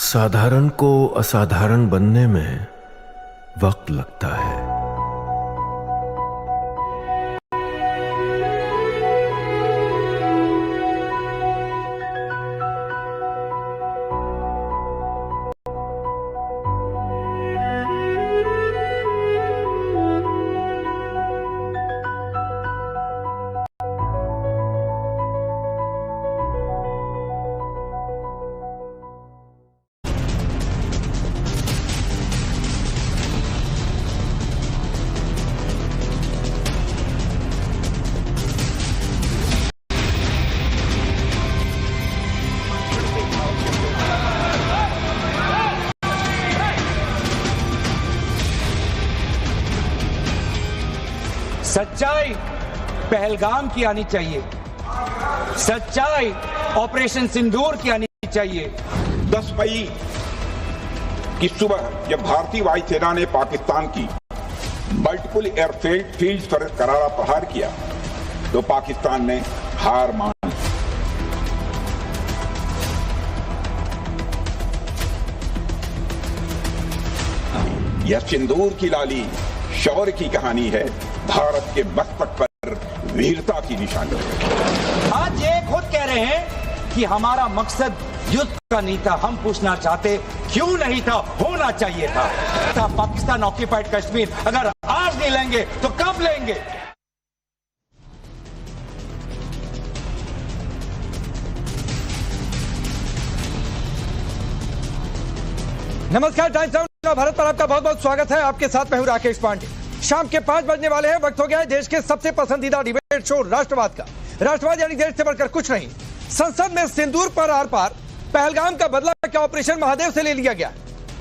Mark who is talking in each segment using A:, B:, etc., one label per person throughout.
A: साधारण को असाधारण बनने में वक्त लगता है।
B: सच्चाई पहलगाम की आनी चाहिए, सच्चाई ऑपरेशन सिंदूर की आनी चाहिए।
C: 10 मई की सुबह जब भारतीय वायुसेना ने पाकिस्तान की मल्टीपल एयरफील्ड पर करारा प्रहार किया तो पाकिस्तान ने हार मान ली। यह सिंदूर की लाली शौर्य की कहानी है, भारत के मस्तक पर वीरता की निशानी।
B: आज ये खुद कह रहे हैं कि हमारा मकसद युद्ध का नहीं था। हम पूछना चाहते क्यों नहीं था, होना चाहिए था। पाकिस्तान ऑक्यूपाइड कश्मीर अगर आज नहीं लेंगे तो कब लेंगे? नमस्कार, टाइम्स नाउ भारत पर आपका बहुत बहुत स्वागत है। आपके साथ मैं हूं राकेश पांडे। शाम के 5 बजने वाले हैं। वक्त हो गया है देश के सबसे पसंदीदा डिबेट शो राष्ट्रवाद का। राष्ट्रवाद यानी देश से बढ़कर कुछ नहीं। संसद में सिंदूर पर आर पार, पहलगाम का बदला क्या ऑपरेशन महादेव से ले लिया गया?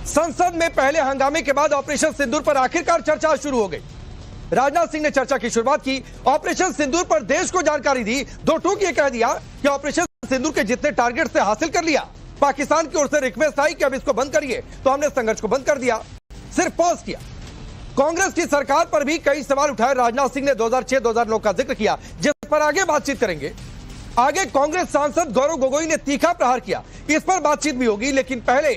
B: संसद में पहले हंगामे के बाद ऑपरेशन सिंदूर पर आखिरकार चर्चा शुरू हो गई। राजनाथ सिंह ने चर्चा की शुरुआत की, ऑपरेशन सिंदूर पर देश को जानकारी दी। दो टूक ये कह दिया कि ऑपरेशन सिंदूर के जितने टारगेट से हासिल कर लिया। पाकिस्तान की ओर से रिक्वेस्ट आई कि अब इसको बंद करिए, तो हमने संघर्ष को बंद कर दिया, सिर्फ पॉज किया। कांग्रेस की सरकार पर भी कई सवाल उठाए। राजनाथ सिंह ने 2006-2009 का जिक्र किया, जिस पर आगे बातचीत करेंगे। आगे कांग्रेस सांसद गौरव गोगोई ने तीखा प्रहार किया, इस पर बातचीत भी होगी। लेकिन पहले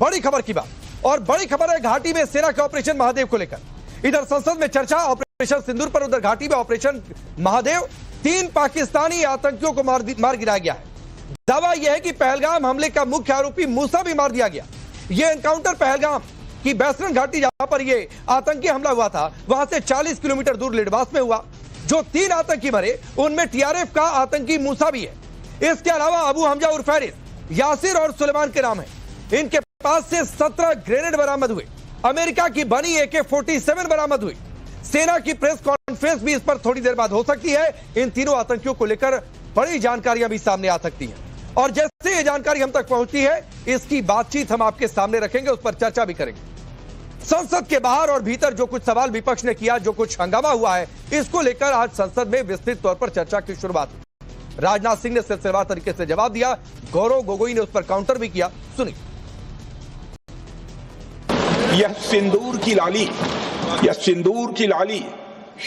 B: बड़ी खबर की बात, और बड़ी खबर है घाटी में सेना के ऑपरेशन महादेव को लेकर। इधर संसद में चर्चा ऑपरेशन सिंदूर पर, उधर घाटी में ऑपरेशन महादेव। 3 पाकिस्तानी आतंकियों को मार गिराया गया है। दावा यह है कि पहलगाम हमले का मुख्य आरोपी मूसा भी मार दिया गया। यह एनकाउंटर पहलगाम की बैसरन घाटी जहां पर यह आतंकी हमला हुआ था, वहां से 40 किलोमीटर दूर लिडवास में हुआ। जो 3 आतंकी मरे उनमें टीआरएफ का आतंकी मूसा भी है। इसके अलावा अबू हमजा उर्फ फारिस, यासिर और सुलेमान के नाम है। इनके पास से 17 ग्रेनेड बरामद हुए। अमेरिका की बनी AK-47 बरामद हुई। सेना की प्रेस कॉन्फ्रेंस भी इस पर थोड़ी देर बाद हो सकती है। इन तीनों आतंकियों को लेकर बड़ी जानकारियां भी सामने आ सकती हैं, और जैसे ये जानकारी हम तक पहुंचती है, इसकी बातचीत हम आपके सामने रखेंगे, उस पर चर्चा भी करेंगे। संसद के बाहर और भीतर जो कुछ सवाल विपक्ष ने किया, जो कुछ हंगामा हुआ है, इसको लेकर आज संसद में विस्तृत तौर पर चर्चा की शुरुआत हुई। राजनाथ सिंह ने सिलसिलेवार तरीके से जवाब दिया, गौरव गोगोई ने उस पर काउंटर भी किया। सुनिए।
C: यह सिंदूर की लाली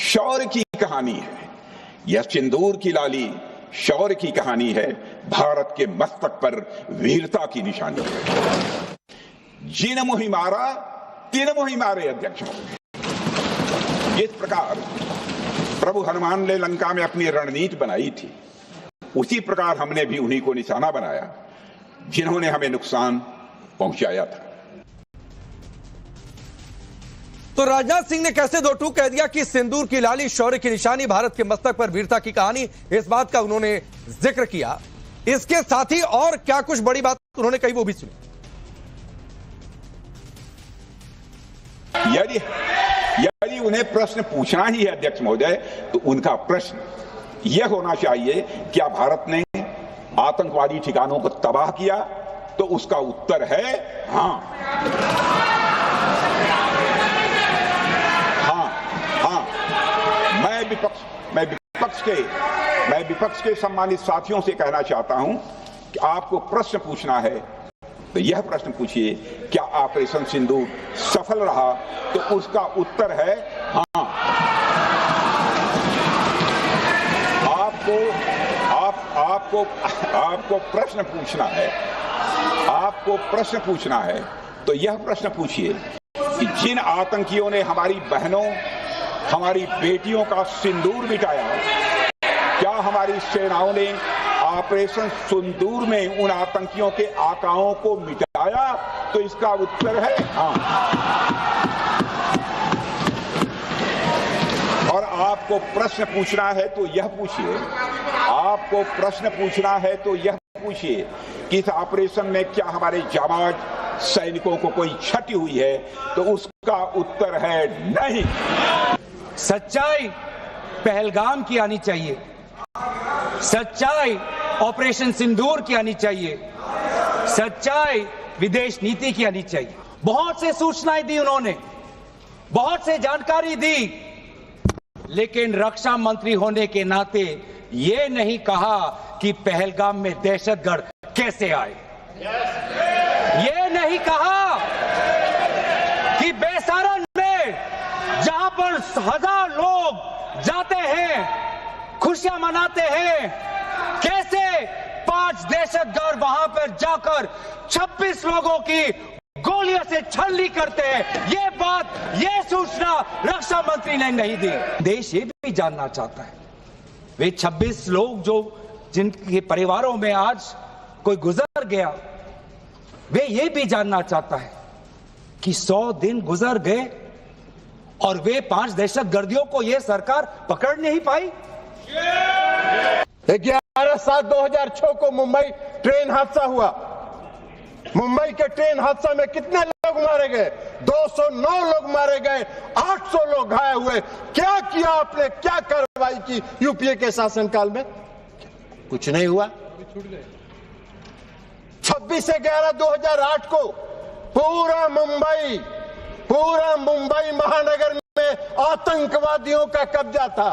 C: शौर्य की कहानी है। यह सिंदूर की लाली शौर्य की कहानी है, भारत के मस्तक पर वीरता की निशानी है। जिन मुहि मारा तीन मुहि मारे, अध्यक्ष। जिस प्रकार प्रभु हनुमान ने लंका में अपनी रणनीति बनाई थी, उसी प्रकार हमने भी उन्हीं को निशाना बनाया जिन्होंने हमें नुकसान पहुंचाया था।
B: तो राजनाथ सिंह ने कैसे दो टूक कह दिया कि सिंदूर की लाली शौर्य की निशानी, भारत के मस्तक पर वीरता की कहानी, इस बात का उन्होंने जिक्र किया। इसके साथ ही और क्या कुछ बड़ी बात उन्होंने कही, वो भी सुनी।
C: यदि उन्हें प्रश्न पूछना ही है अध्यक्ष महोदय, तो उनका प्रश्न यह होना चाहिए, क्या भारत ने आतंकवादी ठिकानों को तबाह किया? तो उसका उत्तर है हाँ। मैं विपक्ष के सम्मानित साथियों से कहना चाहता हूं कि आपको प्रश्न पूछना है तो यह प्रश्न पूछिए, क्या ऑपरेशन सिंदूर सफल रहा? तो उसका उत्तर है हाँ। आपको प्रश्न पूछना है, आपको प्रश्न पूछना है तो यह प्रश्न पूछिए कि जिन आतंकियों ने हमारी बहनों, हमारी बेटियों का सिंदूर मिटाया, क्या हमारी सेनाओं ने ऑपरेशन सिंदूर में उन आतंकियों के आकाओं को मिटाया? तो इसका उत्तर है हाँ। और आपको प्रश्न पूछना है तो यह पूछिए, आपको प्रश्न पूछना है तो यह पूछिए कि इस ऑपरेशन में क्या हमारे जाबाज सैनिकों को कोई क्षति हुई है? तो उसका उत्तर है नहीं।
B: सच्चाई पहलगाम की आनी चाहिए, सच्चाई ऑपरेशन सिंदूर की आनी चाहिए, सच्चाई विदेश नीति की आनी चाहिए। बहुत से सूचनाएं दी उन्होंने, बहुत से जानकारी दी, लेकिन रक्षा मंत्री होने के नाते ये नहीं कहा कि पहलगाम में दहशतगर्द कैसे आए, ये नहीं कहा कि बेसारन में जहां पर 1000 लोग जाते हैं, खुशियां मनाते हैं, कैसे 5 दहशतगर्द वहां पर जाकर 26 लोगों की गोलियों से छलनी करते हैं। ये बात, ये सूचना रक्षा मंत्री ने नहीं दी। देश ये भी जानना चाहता है, वे 26 लोग जो जिनके परिवारों में आज कोई गुजर गया, वे ये भी जानना चाहता है कि 100 दिन गुजर गए और वे 5 दहशतगर्दियों को ये सरकार पकड़ नहीं पाई।
D: 11/7/2006 को मुंबई ट्रेन हादसा हुआ। मुंबई के ट्रेन हादसा में कितने लोग मारे गए? 209 लोग मारे गए, 800 लोग घायल हुए। क्या किया आपने, क्या कार्रवाई की यूपीए के शासनकाल में? कुछ नहीं हुआ। 26/11/2008 को पूरा मुंबई महानगर में आतंकवादियों का कब्जा था,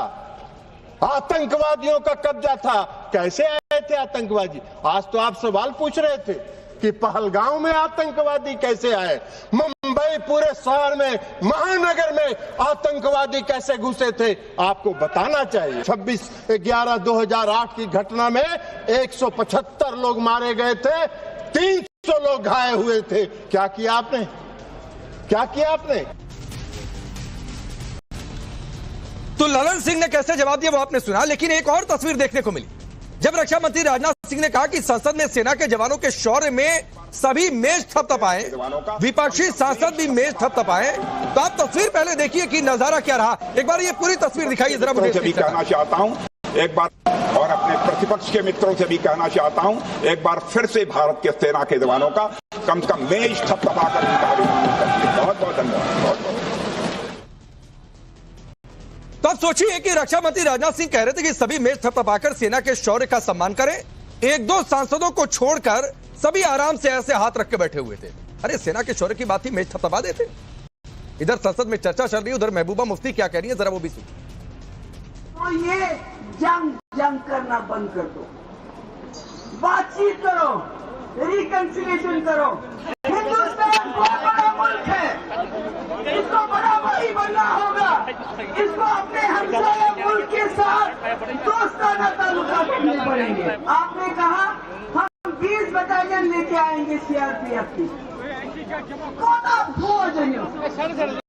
D: आतंकवादियों का कब्जा था। कैसे आए थे आतंकवादी? आज तो आप सवाल पूछ रहे थे कि पहलगाम में आतंकवादी कैसे आए। मुंबई पूरे शहर में, महानगर में आतंकवादी कैसे घुसे थे, आपको बताना चाहिए। 26/11/2008 की घटना में 175 लोग मारे गए थे, 300 लोग घायल हुए थे। क्या किया आपने, क्या किया आपने?
B: तो ललन सिंह ने कैसे जवाब दिया वो आपने सुना, लेकिन एक और तस्वीर देखने को मिली जब रक्षा मंत्री राजनाथ सिंह ने कहा कि संसद में सेना के जवानों के शौर्य में सभी मेज थपथपाए, विपक्षी सांसद भी मेज थपथपाए। तो आप तस्वीर पहले देखिए कि नजारा क्या रहा। एक बार ये पूरी तस्वीर दिखाइए जरा मुझे।
C: भी कहना चाहता हूं एक बार, और अपने प्रतिपक्ष के मित्रों से भी कहना चाहता हूं एक बार फिर से, भारत के सेना के जवानों का कम से कम मेज थपथपा कर उनका अभिनंदन करते। बहुत बहुत धन्यवाद, बहुत बहुत।
B: तो अब सोचिए कि रक्षा मंत्री राजनाथ सिंह कह रहे थे कि सभी मेज थपथपाकर सेना के शौर्य का सम्मान करें, 1-2 सांसदों को छोड़कर सभी आराम से ऐसे हाथ रख के बैठे हुए थे। अरे सेना के शौर्य की बात ही मेज थपथपा देते। इधर संसद में चर्चा चल रही है, उधर महबूबा मुफ्ती क्या कह रही है, जरा वो भी सुनिए।
E: तो ये जंग करना बंद कर दो, बातचीत करो, रिकंसिलिएशन करो। हिंदुस्तान बहुत बड़ा मुल्क है, इसको बड़ा भाई बनना होगा, इसको अपने हमसाया मुल्क के साथ दोस्ताना ताल्लुकात करने पड़ेंगे। आपने कहा हम 20 बटालियन लेके आएंगे सीआरपीएफ की।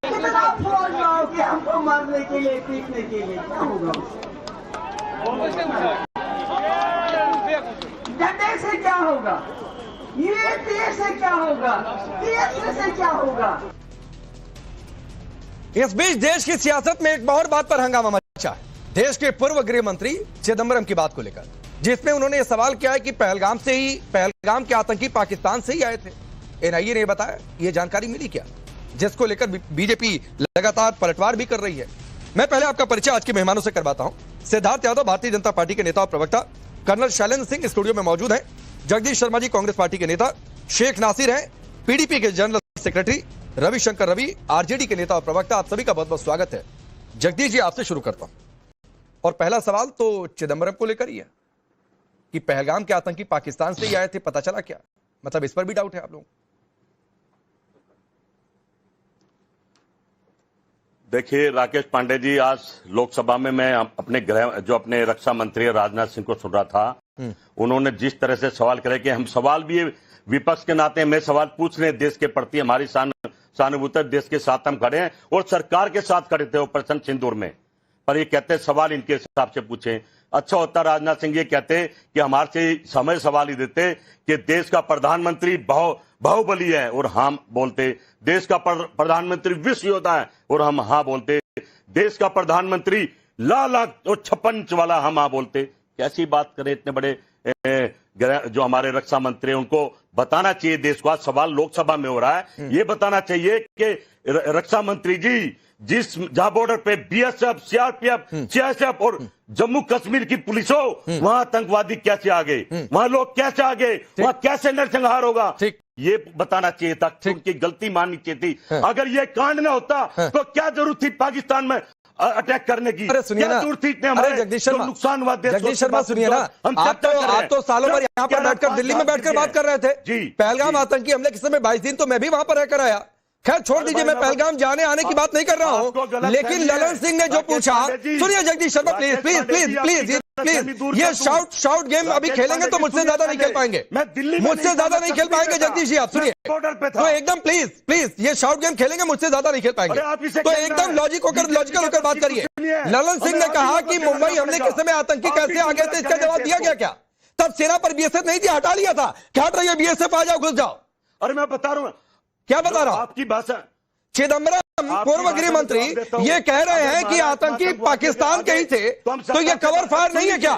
E: कितना फौज लाओगे हमको मारने के लिए, पीटने के लिए? क्या होगा? डंडे से क्या होगा? ये तीर से क्या होगा? तीर से क्या होगा?
B: इस बीच देश की सियासत में एक और बात पर हंगामा मचा है, देश के पूर्व गृह मंत्री चिदंबरम की बात को लेकर, जिसमें उन्होंने यह सवाल किया है कि पहलगाम के आतंकी पाकिस्तान से ही आए थे। एनआईए ने बताया, यह जानकारी मिली क्या, जिसको लेकर बीजेपी लगातार पलटवार भी कर रही है। मैं पहले आपका परिचय आज के मेहमानों से करवाता हूं। सिद्धार्थ यादव भारतीय जनता पार्टी के नेता और प्रवक्ता, कर्नल शैलेंद्र सिंह स्टूडियो में मौजूद हैं, जगदीश शर्मा जी कांग्रेस पार्टी के नेता, शेख नासिर हैं पीडीपी के general secretary, Ravishankar Ravi RJD के नेता और प्रवक्ता। आप सभी का बहुत बहुत स्वागत है। जगदीश जी आपसे शुरू करता हूं, और पहला सवाल तो चिदंबरम को लेकर ही है कि पहलगाम के आतंकी पाकिस्तान से ही आए थे, पता चला क्या? मतलब इस पर भी डाउट है आप लोगों को?
F: देखिए राकेश पांडे जी, आज लोकसभा में मैं अपने रक्षा मंत्री राजनाथ सिंह को सुन रहा था। उन्होंने जिस तरह से सवाल करे कि हम सवाल भी विपक्ष के नाते हमें सवाल पूछ रहे हैं देश के प्रति, हमारी सहानुभूति, देश के साथ हम खड़े हैं और सरकार के साथ खड़े थे ऑपरेशन सिंदूर में। पर ये कहते सवाल इनके हिसाब से पूछे। अच्छा होता राजनाथ सिंह ये कहते कि हमारे से समय सवाल ही देते कि देश का प्रधानमंत्री बाहुबली है और हम बोलते, देश का प्रधानमंत्री विश्व योद्धा है और हम हाँ बोलते, देश का प्रधानमंत्री लाल और 56 इंच वाला हम हाँ बोलते। कैसी बात करें, इतने बड़े जो हमारे रक्षा मंत्री हैं उनको बताना चाहिए देश को। आज सवाल लोकसभा में हो रहा है, ये बताना चाहिए कि रक्षा मंत्री जी जहां बॉर्डर पे बीएसएफ, सीआरपीएफ, सीआईएसएफ और जम्मू कश्मीर की पुलिस हो, वहां आतंकवादी कैसे आ गए, वहां लोग कैसे आ गए, वहां कैसे नरसंहार होगा, ये बताना चाहिए था। उनकी गलती माननी चाहिए थी। अगर ये कांड न होता तो क्या जरूरत थी पाकिस्तान में अटैक करने की?
B: अरे सुनिए ना, अरे जगदीश शर्मा,
F: नुकसान हुआ
B: जगदीश शर्मा सुनिए ना, आप तो सालों भर यहाँ पर बैठकर दिल्ली में बैठकर बात कर रहे थे
F: जी।
B: पहलगाम आतंकी हमले के समय 22 दिन तो मैं भी वहां पर रहकर आया। खैर छोड़ दीजिए, मैं पहलगाम जाने आने की बात नहीं कर रहा हूं, लेकिन ललन सिंह ने जो पूछा, सुनिए Jagdish Sharma please please please please please, ये शाउट गेम अभी खेलेंगे तो मुझसे ज्यादा नहीं खेल पाएंगे, मुझसे ज्यादा नहीं खेल पाएंगे जगदीश जी, आप सुनिए तो एकदम प्लीज प्लीज, ये शाउट गेम खेलेंगे मुझसे ज्यादा नहीं खेल पाएंगे, तो एकदम लॉजिकल होकर बात करिए। ललन सिंह ने कहा कि मुंबई हमले के समय आतंकी कैसे आ गए थे, इसका जवाब दिया गया क्या? तब सेना पर बीएसएफ नहीं थी, हटा लिया था, क्या हट रही है बीएसएफ, आ जाओ घुस जाओ।
F: अरे मैं बता रहा हूं,
B: क्या बता रहा हूं,
F: आपकी भाषा।
B: चिदम्बरम पूर्व गृह मंत्री ये कह रहे हैं कि आतंकी पाकिस्तान के ही थे, तो ये कवर फायर नहीं है क्या?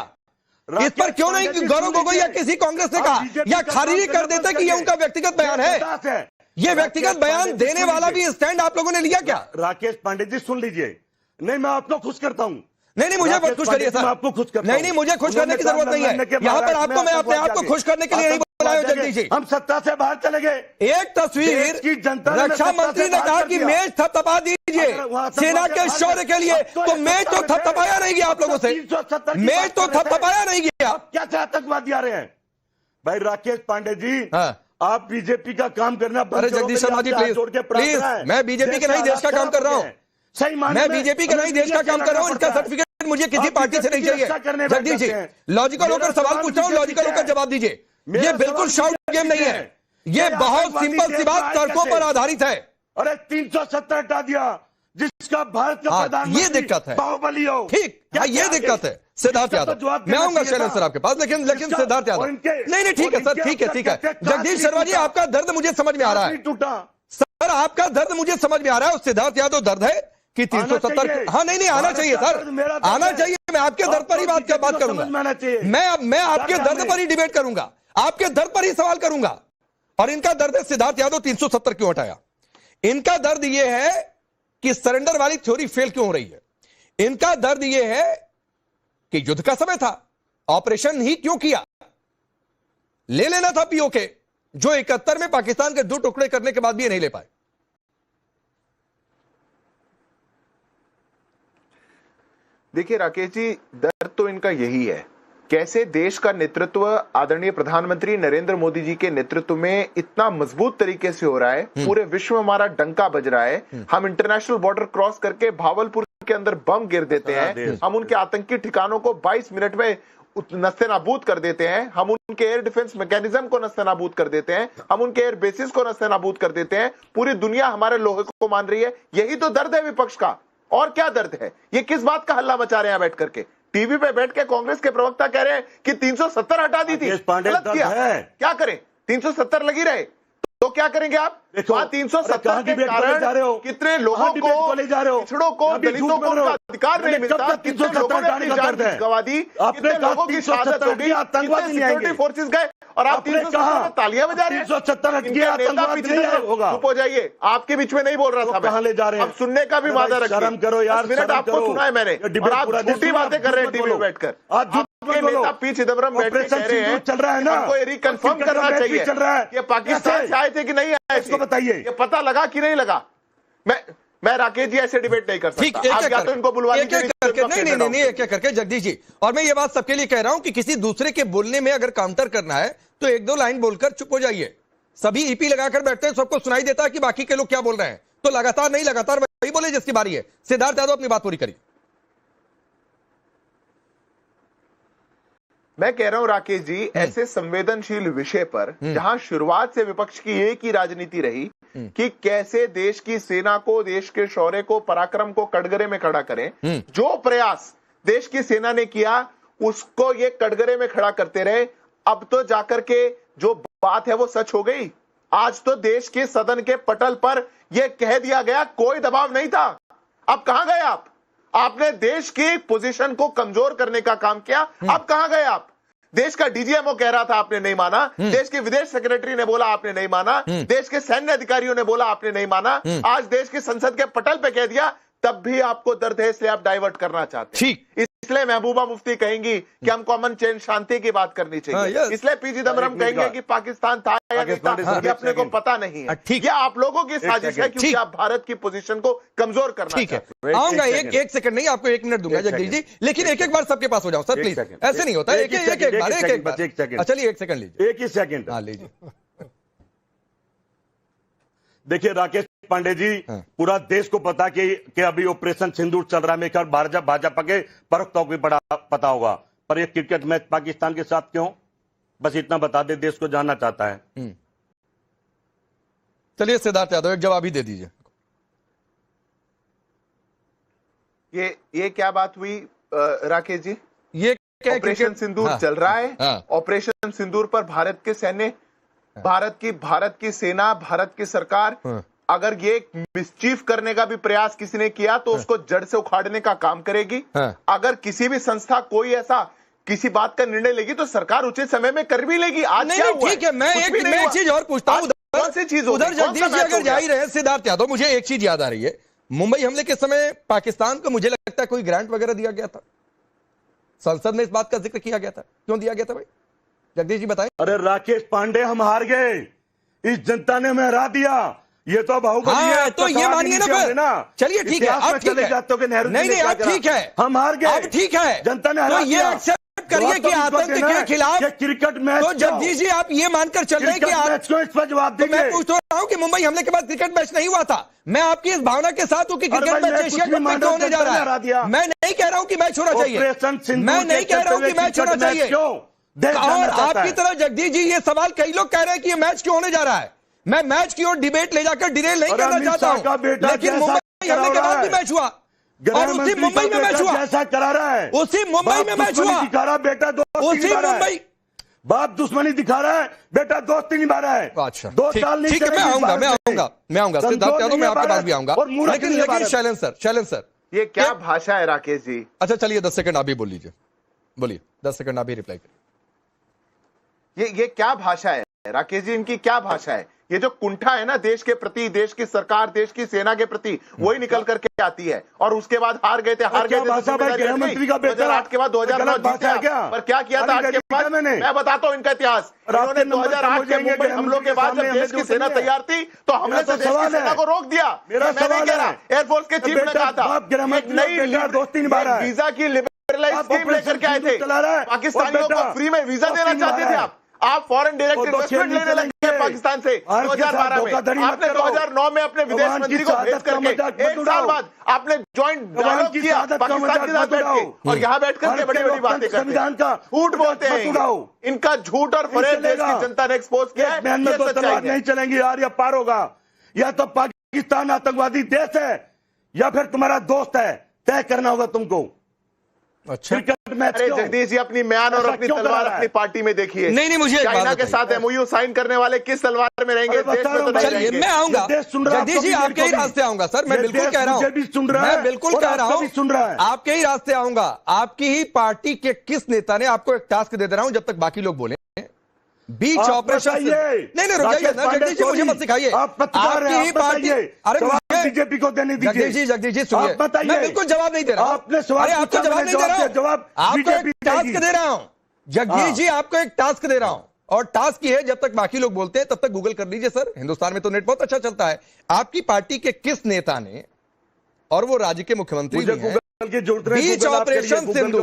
B: इस पर क्यों नहीं गौरव गोगोई या किसी कांग्रेस ने कहा या खारिज कर देते कि ये उनका व्यक्तिगत बयान है? ये व्यक्तिगत बयान देने वाला भी स्टैंड आप लोगों ने लिया क्या?
F: राकेश पांडे जी सुन लीजिए, नहीं मैं आपको खुश करता हूं,
B: नहीं मुझे बहुत खुश करिए सर,
F: आपको खुश करता
B: नहीं मुझे खुश करने की जरूरत नहीं है, यहाँ पर आपको मैं अपने आप को खुश करने के लिए नहीं बुलाया जगदीश जी,
F: हम सत्ता से बाहर चले गए।
B: एक तस्वीर रक्षा मंत्री ने कहा कि मेज थपथपा दीजिए सेना के शौर्य के लिए, तो मेज तो थपथपाया नहीं गया आप लोगों से, मेज तो थपथपाया नहीं गया।
F: क्या आतंकवादी आ रहे हैं भाई? राकेश पांडे जी आप बीजेपी का काम करना।
B: अरे जगदीश शर्मा जी प्लीज, मैं बीजेपी के नहीं देश का काम कर रहा हूँ,
F: सही
B: मैं बीजेपी का नहीं देश का काम कर रहा हूँ, इसका सर्टिफिकेट मुझे किसी पार्टी से नहीं चाहिए। जगदीश जी लॉजिकल होकर सवाल पूछ रहा हूँ, लॉजिकल होकर जवाब दीजिए। ये बिल्कुल शाउट गेम नहीं है, ये बहुत सिंपल सी बात तर्कों पर आधारित है।
F: अरे 370 हटा दिया जिसका भारत का प्रधानमंत्री
B: ये दिक्कत है,
F: बाहुबली हो,
B: ठीक ये दिक्कत है। सिद्धार्थ यादव, मैं आऊंगा शैलेंद्र सर आपके पास, लेकिन सिद्धार्थ यादव नहीं ठीक है सर, ठीक है जगदीश शर्मा जी आपका दर्द मुझे समझ में आ रहा है, सर आपका दर्द मुझे समझ में आ रहा है। सिद्धार्थ यादव दर्द है कि 370, हाँ नहीं आना चाहिए सर, आना चाहिए। मैं आपके दर्द पर ही बात करूंगा, मैं आपके दर्द पर ही डिबेट करूंगा, आपके दर्द पर ही सवाल करूंगा। और इनका दर्द है सिद्धार्थ यादव 370 क्यों हटाया, इनका दर्द यह है कि सरेंडर वाली थ्योरी फेल क्यों हो रही है, इनका दर्द यह है कि युद्ध का समय था, ऑपरेशन ही क्यों किया, ले लेना था पीओके, जो 71 में पाकिस्तान के 2 टुकड़े करने के बाद भी ये नहीं ले पाए।
G: देखिए राकेश जी, दर्द तो इनका यही है, कैसे देश का नेतृत्व आदरणीय प्रधानमंत्री नरेंद्र मोदी जी के नेतृत्व में इतना मजबूत तरीके से हो रहा है, पूरे विश्व में हमारा डंका बज रहा है। हम इंटरनेशनल बॉर्डर क्रॉस करके भावलपुर के अंदर बम गिर देते हैं, हम उनके आतंकी ठिकानों को 22 मिनट में नस्तेनाबूद कर देते हैं, हम उनके एयर डिफेंस मैकेनिज्म को नस्तेनाबूद कर देते हैं, हम उनके एयर बेसिस को नस्तेनाबूद कर देते हैं, पूरी दुनिया हमारे लोहे को मान रही है। यही तो दर्द है विपक्ष का, और क्या दर्द है? ये किस बात का हल्ला मचा रहे हैं बैठ करके? टीवी पे बैठ के कांग्रेस के प्रवक्ता कह रहे हैं कि 370 हटा दी थी, गलत किया, क्या करें? 370 लगी रहे तो क्या करेंगे आप? 370 के कारण कितने लोगों को, पिछड़ों को, दलितों को उनका अधिकार नहीं मिलता, कितने लोगों ने अपनी जान गंवा दी, कितने लोगों की शहादत हो गई, कितने सिक्योरिटी फोर्सेस गए, और आप 370 में तालियां बजा रहे हैं।
F: 370 होगा,
G: चुप हो जाइए, आपके बीच में नहीं बोल रहा था,
F: कहां ले जा रहे हैं?
G: अब सुनने का भी वादा रखिए,
F: शर्म करो यार,
G: मिनट आपको सुना है मैंने, और आप झूठी बातें कर रहे हैं टीवी में बैठकर। आपके नेता पी चिदम्बरम बैठ के कह रहे हैं
F: चल रहा है ना,
G: आपको रिकन्फर्म करना चाहिए
F: चल रहा है
G: ये पाकिस्तान से आए थे कि नहीं आए थे,
F: बताइए,
G: ये पता लगा कि नहीं लगा। मैं राकेश जी ऐसे डिबेट नहीं कर सकता, आप या तो इनको बुलवा लीजिए,
B: नहीं एक करके जगदीश जी। और मैं ये बात सबके लिए कह रहा हूं कि किसी दूसरे के बोलने में अगर काउंटर करना है तो 1-2 लाइन बोलकर चुप हो जाइए। सभी ईपी लगाकर बैठते हैं, सबको सुनाई देता है कि बाकी के लोग क्या बोल रहे हैं, तो लगातार नहीं, लगातार वही बोले जिसकी बारी है। सिद्धार्थ यादव अपनी बात पूरी करिए।
G: मैं कह रहा हूं राकेश जी, ऐसे संवेदनशील विषय पर जहां शुरुआत से विपक्ष की एक ही राजनीति रही कि कैसे देश की सेना को, देश के शौर्य को, पराक्रम को कटघरे में खड़ा करें, जो प्रयास देश की सेना ने किया उसको ये कटघरे में खड़ा करते रहे। अब तो जाकर के जो बात है वो सच हो गई। आज तो देश के सदन के पटल पर यह कह दिया गया, कोई दबाव नहीं था। अब कहां गए आप? आपने देश की पोजीशन को कमजोर करने का काम किया। अब कहां गए आप? देश का डीजीएमओ कह रहा था, आपने नहीं माना। देश के विदेश सेक्रेटरी ने बोला, आपने नहीं माना। देश के सैन्य अधिकारियों ने बोला, आपने नहीं माना। आज देश की संसद के पटल पे कह दिया, तब भी आपको दर्द है, इसलिए आप डाइवर्ट करना चाहते हैं। इसलिए महबूबा मुफ्ती कहेंगी कि हम कॉमन चेंज शांति की बात करनी चाहिए। इसलिए पी चिदम्बरम कहेंगे कि पाकिस्तान था या नहीं था, ये अपने को पता नहीं है। ये आप लोगों की साजिश है, क्योंकि आप भारत की पोजीशन को कमजोर करना चाहते हैं।
B: आऊंगा, एक सेकंड नहीं, आपको 1 मिनट दूंगा जगदीश जी, लेकिन एक बार सबके पास हो जाओ सर प्लीज। ऐसे नहीं होता, एक बार। चलिए 1 सेकंड लीजिए,
F: 1 ही सेकंड।
B: हाँ लीजिए।
F: देखिए राकेश पांडे जी, पूरा देश को पता कि अभी ऑपरेशन सिंदूर चल रहा है। मेरे ख्याल भाजपा के प्रवक्ताओं को भी बड़ा पता होगा, पर ये क्रिकेट मैच पाकिस्तान के साथ क्यों? बस इतना बता दे, देश को जानना चाहता है।
B: चलिए सिद्धार्थ यादव एक जवाब ही दे दीजिए।
G: ये क्या बात हुई राकेश जी?
B: ये
G: ऑपरेशन सिंदूर चल रहा है। ऑपरेशन सिंदूर पर भारत के सैन्य, भारत की सेना, भारत की सरकार अगर ये मिसचीफ करने का भी प्रयास किसी ने किया तो उसको जड़ से उखाड़ने का काम करेगी। अगर किसी भी संस्था कोई ऐसा किसी बात का निर्णय लेगी तो सरकार उचित समय में कर भी लेगी। आज क्या हुआ?
B: ठीक है, मैं एक चीज और पूछता हूं।
G: कौन सी चीज
B: उधर जगदीश जी अगर जा ही रहे सिद्धार्थ यादव, मुझे एक चीज याद आ रही है। मुंबई हमले के समय पाकिस्तान को मुझे लगता है कोई ग्रांट वगैरह दिया गया था, संसद में इस बात का जिक्र किया गया था। क्यों दिया गया था भाई, जगदीश जी बताएं।
F: अरे राकेश पांडे, हम हार गए, इस जनता ने हमें हरा दिया। ये तो बाहुबली है,
B: तो ये मानिए ना फिर। चलिए ठीक है, आप ठीक है। नहीं आप ठीक है,
F: हम हार गए,
B: अब ठीक है,
F: जनता ने हरा
B: दिया। एक्सेप्ट करिए कि आतंक के खिलाफ
F: क्रिकेट मैच।
B: तो जगदीश जी आप ये मानकर चल रहे हैं कि
F: इस पर जवाब देंगे।
B: मैं पूछ रहा हूं कि मुंबई हमले के बाद क्रिकेट मैच नहीं हुआ था। मैं आपकी इस भावना के साथ हूं कि क्रिकेट मैच एशिया कप में होने जा रहा है। मैं नहीं कह रहा हूं कि मैच होना चाहिए, मैं नहीं कह रहा हूं कि मैच होना चाहिए। और आपकी तरह जगदीश जी ये सवाल कई लोग कह रहे हैं कि ये मैच क्यों होने जा रहा है। मैं मैच की ओर डिबेट ले जाकर डिरेल नहीं करना चाहता हूं, लेकिन मुंबई हमले के बाद भी मैच हुआ और उसी मुंबई में मैच हुआ,
F: ऐसा करा रहा है।
B: उसी मुंबई में मैच हुआ,
F: दिखा रहा बेटा दोस्ती,
B: उसी मुंबई
F: बाप दुश्मनी दिखा रहा है, बेटा दोस्ती निभा रहा है।
B: अच्छा
F: 2 साल नहीं,
B: ठीक है, मैं आऊंगा सिद्धार्थ यादव, मैं आपके पास भी आऊंगा। लेकिन शैलेंद्र सर
G: ये क्या भाषा है राकेश जी?
B: अच्छा चलिए 10 सेकंड आप भी बोल लीजिए, बोलिए 10 सेकंड आप भी रिप्लाई करिए।
G: ये क्या भाषा है राकेश जी? इनकी क्या भाषा है? ये जो कुंठा है ना देश के प्रति, देश की सरकार, देश की सेना के प्रति, वही निकल करके आती है। और उसके बाद हार गए थे,
F: गृह मंत्री का बेटा
G: 2008 के बाद 2009 जीता, पर क्या किया था 8 के बाद? मैं बताता हूं इनका इतिहास। इन्होंने 2008 के मुंबई हमलों के बाद जब देश की सेना तैयार थी तो हमने से देश की सेना को रोक दिया। मैं नहीं कह रहा, एयरफोर्स के चीफ ने कहा था एक नई
F: दोस्ती निभा रहा है,
G: वीजा की लिबरलाइज स्कीम लेकर के आए थे। पाकिस्तानियों को फ्री में वीजा देना चाहते थे आप फॉरेन डायरेक्ट इन्वेस्टमेंट लेने लगे पाकिस्तान से 2012 में। आपने 2009 में अपने विदेश मंत्री को भेज करके 1 साल बाद आपने ज्वाइंट डायलॉग किया पाकिस्तान के साथ बैठ के, और यहाँ बैठ करके बड़ी बड़ी बातें करते हैं, झूठ बोलते हैं। इनका झूठ और फरेब देश की जनता ने एक्सपोज किया है।
F: नहीं चलेंगी यार, या पार होगा। या तो पाकिस्तान आतंकवादी देश है या फिर तुम्हारा दोस्त है, तय करना होगा तुमको।
B: अच्छा
G: अरे जगदीश जी, अपनी म्यान और अपनी तलवार अपनी पार्टी में देखिए।
B: नहीं मुझे
G: चाइना के साथ एमओयू साइन करने वाले किस तलवार में रहेंगे? देश में तो नहीं रहेंगे।
B: मैं आऊंगा जगदीश जी, आपके ही रास्ते आऊंगा सर, मैं बिल्कुल कह रहा हूं, मैं बिल्कुल कह रहा हूं, आपके ही रास्ते आऊंगा। आपकी ही पार्टी के किस नेता ने, आपको एक टास्क दे रहा हूं जब तक बाकी लोग बोले, बीच ऑपरेशन नहीं रुक जाइए जगदीश जी, मुझे मत सिखाइए। आपकी ही पार्टी, अरे
F: बीजेपी को देने दीजिए।
B: जगदीश जी सुनिए, मैं बिल्कुल जवाब नहीं दे रहा हूं।
F: आपने सवाल
B: आपको जवाब नहीं दे रहा हूं,
F: जवाब
B: आपको एक टास्क दे रहा हूं जगदीश जी, आपको एक टास्क दे रहा हूं। और टास्क ये है, जब तक बाकी लोग बोलते हैं तब तक गूगल कर लीजिए सर, हिंदुस्तान में तो नेट बहुत अच्छा चलता है। आपकी पार्टी के किस नेता ने, और वो राज्य के मुख्यमंत्री भी हैं, बीच ऑपरेशन सिंदूर,